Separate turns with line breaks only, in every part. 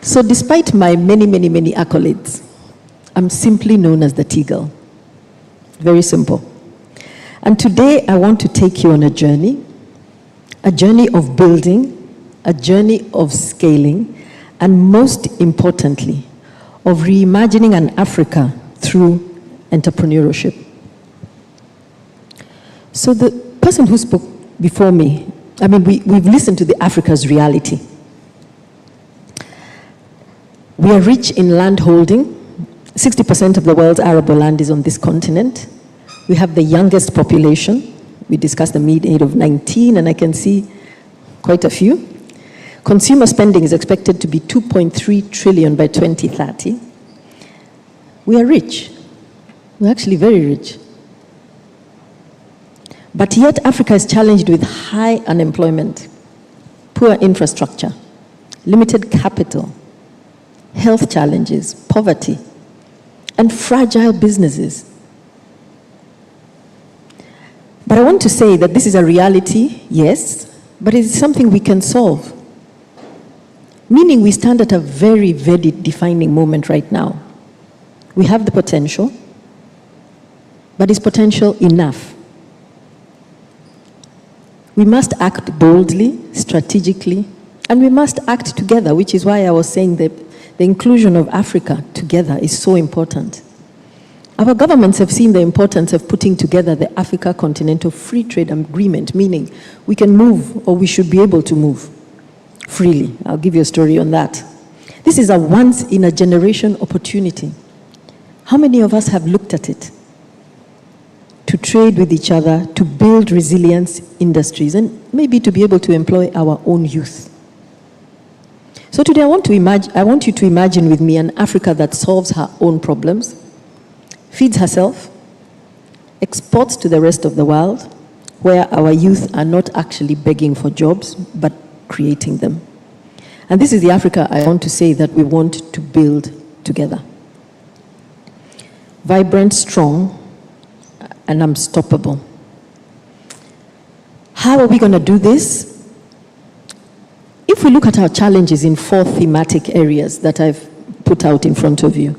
So despite my many accolades, I'm simply known as the Tea-Girl. Very simple. And today I want to take you on a journey of building, a journey of scaling, and most importantly, of reimagining an Africa through entrepreneurship. So the person who spoke before me, we've listened to the Africa's reality. We are rich in land holding. 60% of the world's arable land is on this continent. We have the youngest population. We discussed the mid-age of 19, and I can see quite a few. Consumer spending is expected to be 2.3 trillion by 2030. We are rich. We're actually very rich. But yet Africa is challenged with high unemployment, poor infrastructure, limited capital, health challenges, poverty, and fragile businesses. But I want to say that this is a reality, yes, but it is something we can solve. Meaning we stand at a very defining moment right now. We have the potential, but is potential enough? We must act boldly, strategically, and we must act together, which is why I was saying that the inclusion of Africa together is so important. Our governments have seen the importance of putting together the Africa Continental Free Trade Agreement, meaning we can move, or we should be able to move freely. I'll give you a story on that. This is a once-in-a-generation opportunity. How many of us have looked at it? To trade with each other, to build resilience industries, and maybe to be able to employ our own youth. So today I want you to imagine with me an Africa that solves her own problems, feeds herself, exports to the rest of the world, where our youth are not actually begging for jobs, but creating them. And this is the Africa I want to say that we want to build together. Vibrant, strong, and unstoppable. How are we going to do this? If we look at our challenges in 4 thematic areas that I've put out in front of you.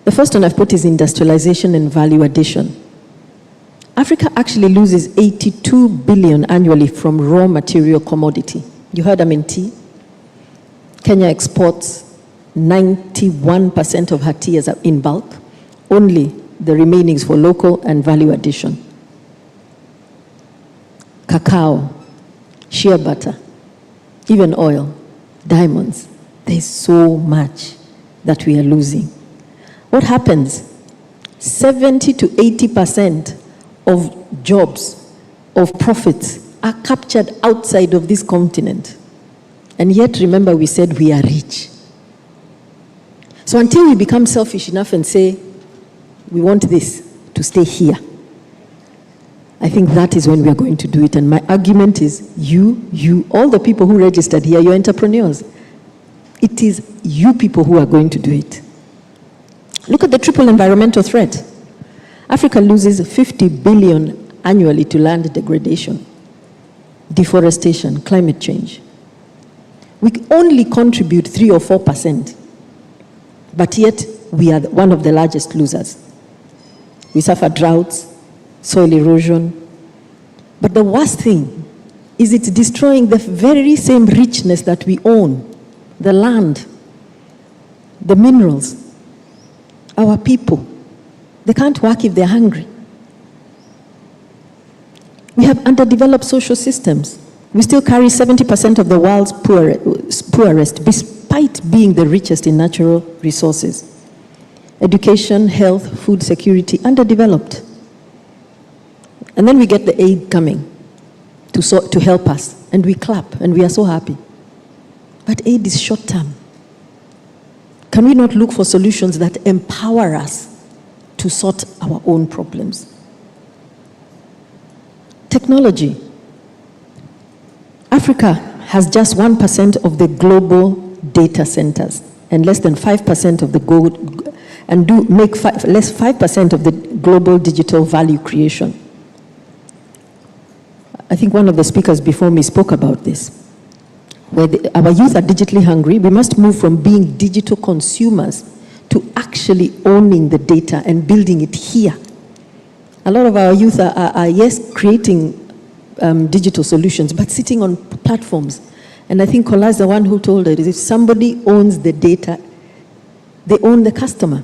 The first one I've put is industrialization and value addition. Africa actually loses 82 billion annually from raw material commodity. You heard I'm in tea. Kenya exports 91% of her tea as in bulk. Only the remaining is for local and value addition. Cacao, shea butter, even oil, diamonds. There's so much that we are losing. What happens? 70 to 80% of jobs, of profits, are captured outside of this continent. And yet, remember, we said we are rich. So until we become selfish enough and say, we want this to stay here, I think that is when we are going to do it. And my argument is you, all the people who registered here, you're entrepreneurs. It is you people who are going to do it. Look at the triple environmental threat. Africa loses 50 billion annually to land degradation, deforestation, climate change. We only contribute 3 or 4%, but yet we are one of the largest losers. We suffer droughts, soil erosion, but the worst thing is it's destroying the very same richness that we own, the land, the minerals, our people. They can't work if they're hungry. We have underdeveloped social systems. We still carry 70% of the world's poorest, despite being the richest in natural resources. Education, health, food security, underdeveloped. And then we get the aid coming to help us, and we clap, and we are so happy. But aid is short-term. Can we not look for solutions that empower us to sort our own problems? Technology. Africa has just 1% of the global data centers and less than 5% of the less 5% of the global digital value creation. I think one of the speakers before me spoke about this. where our youth are digitally hungry. We must move from being digital consumers to actually owning the data and building it here. A lot of our youth are yes, creating digital solutions, but sitting on platforms. And I think Kola is the one who told us, if somebody owns the data, they own the customer.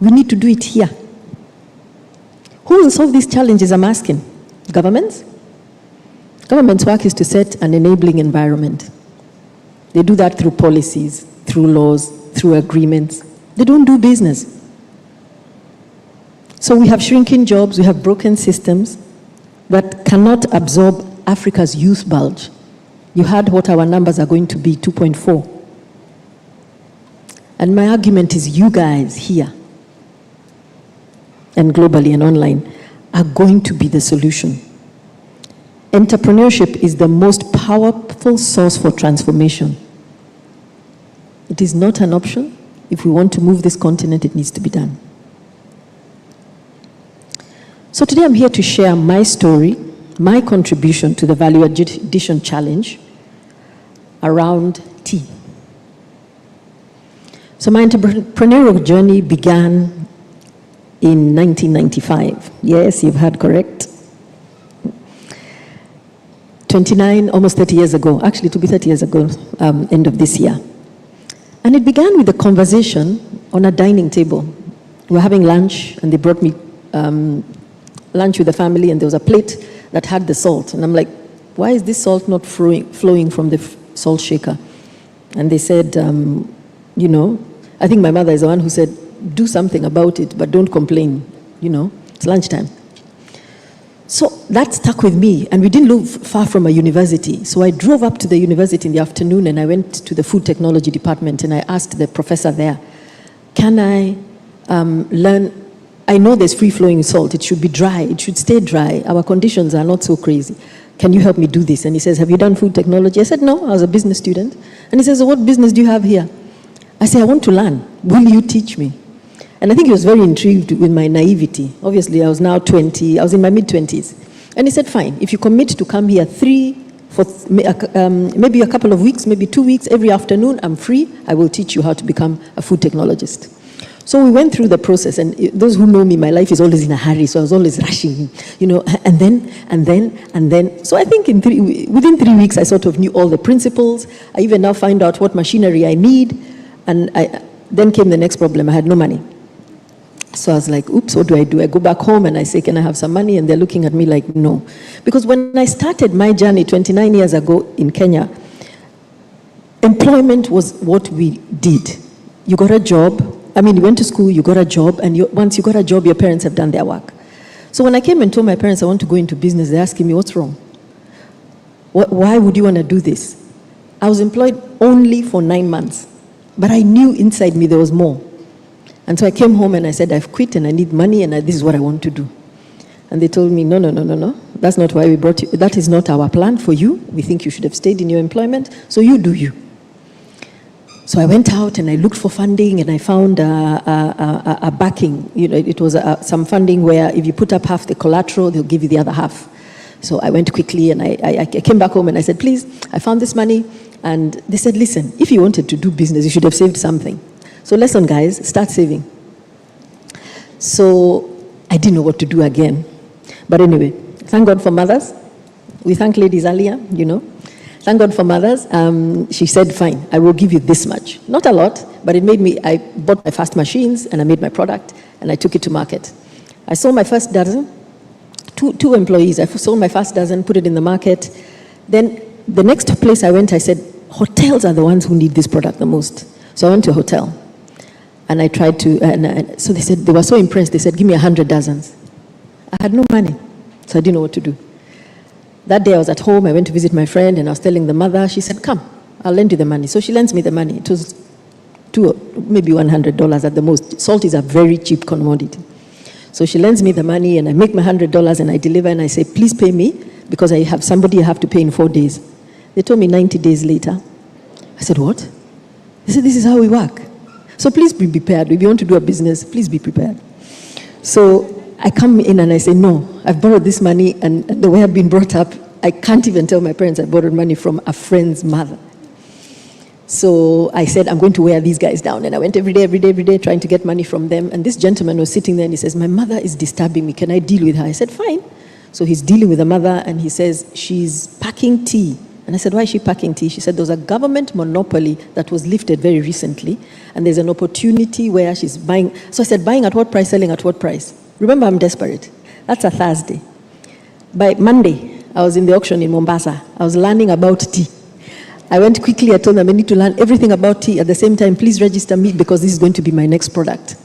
We need to do it here. Who will solve these challenges, I'm asking? Governments? Government's work is to set an enabling environment. They do that through policies, through laws, through agreements. They don't do business. So we have shrinking jobs, we have broken systems that cannot absorb Africa's youth bulge. You heard what our numbers are going to be, 2.4. And my argument is you guys here, and globally and online, are going to be the solution. Entrepreneurship is the most powerful source for transformation. It is not an option. If we want to move this continent, it needs to be done. So today I'm here to share my story, my contribution to the value addition challenge around tea. So my entrepreneurial journey began in 1995. Yes, you've heard correct. 29, almost 30 years ago. Actually, it will be 30 years ago, end of this year. And it began with a conversation on a dining table. We were having lunch, and they brought me lunch with the family, and there was a plate that had the salt. And I'm like, why is this salt not flowing from the salt shaker? And they said, you know, I think my mother is the one who said, do something about it, but don't complain, you know, it's lunchtime. So that stuck with me, and we didn't live far from a university. So I drove up to the university in the afternoon, and I went to the food technology department, and I asked the professor there, can I learn? I know there's free-flowing salt. It should be dry. It should stay dry. Our conditions are not so crazy. Can you help me do this? And he says, have you done food technology? I said, no, I was a business student. And he says, so what business do you have here? I said, I want to learn. Will you teach me? And I think he was very intrigued with my naivety. Obviously, I was now 20. I was in my mid-20s. And he said, fine, if you commit to come here maybe a couple of weeks, maybe 2 weeks, every afternoon, I'm free. I will teach you how to become a food technologist. So we went through the process, and those who know me, my life is always in a hurry, so I was always rushing, you know, and then. So I think within 3 weeks, I sort of knew all the principles. I even now find out what machinery I need, and then came the next problem. I had no money. So I was like, oops, what do? I go back home and I say, can I have some money? And they're looking at me like, no. Because when I started my journey 29 years ago in Kenya, employment was what we did. You got a job. I mean, you went to school, you got a job, and once you got a job, your parents have done their work. So when I came and told my parents I want to go into business, they're asking me, what's wrong? Why would you want to do this? I was employed only for 9 months, but I knew inside me there was more. And so I came home and I said, I've quit and I need money and this is what I want to do. And they told me, no, that's not why we brought you. That is not our plan for you. We think you should have stayed in your employment, so you do you. So I went out and I looked for funding, and I found a backing. You know, it was some funding where if you put up half the collateral, they'll give you the other half. So I went quickly and I came back home and I said, please, I found this money. And they said, listen, if you wanted to do business, you should have saved something. So lesson, guys, start saving. So I didn't know what to do again. But anyway, thank God for mothers. We thank ladies earlier, you know. Thank God for mothers. She said, fine, I will give you this much. Not a lot, but it made me, I bought my first machines and I made my product and I took it to market. I sold my first dozen, two employees. I sold my first dozen, put it in the market. Then the next place I went, I said, hotels are the ones who need this product the most. So I went to a hotel and I tried to, so they said, they were so impressed. They said, give me 100 dozens. I had no money, so I didn't know what to do. That day I was at home, I went to visit my friend and I was telling the mother, she said, come, I'll lend you the money. So she lends me the money. It was maybe $100 at the most. Salt is a very cheap commodity. So she lends me the money and I make my $100 and I deliver and I say, please pay me because I have somebody I have to pay in 4 days. They told me 90 days later. I said, what? They said, this is how we work. So please be prepared. If you want to do a business, please be prepared. So I come in and I say, no, I've borrowed this money, and the way I've been brought up, I can't even tell my parents I borrowed money from a friend's mother. So I said, I'm going to wear these guys down. And I went every day, trying to get money from them. And this gentleman was sitting there and he says, my mother is disturbing me. Can I deal with her? I said, fine. So he's dealing with the mother and he says, she's packing tea. And I said, why is she packing tea? She said, there was a government monopoly that was lifted very recently. And there's an opportunity where she's buying. So I said, buying at what price, selling at what price? Remember, I'm desperate. That's a Thursday. By Monday, I was in the auction in Mombasa. I was learning about tea. I went quickly, I told them I need to learn everything about tea. At the same time, please register me because this is going to be my next product.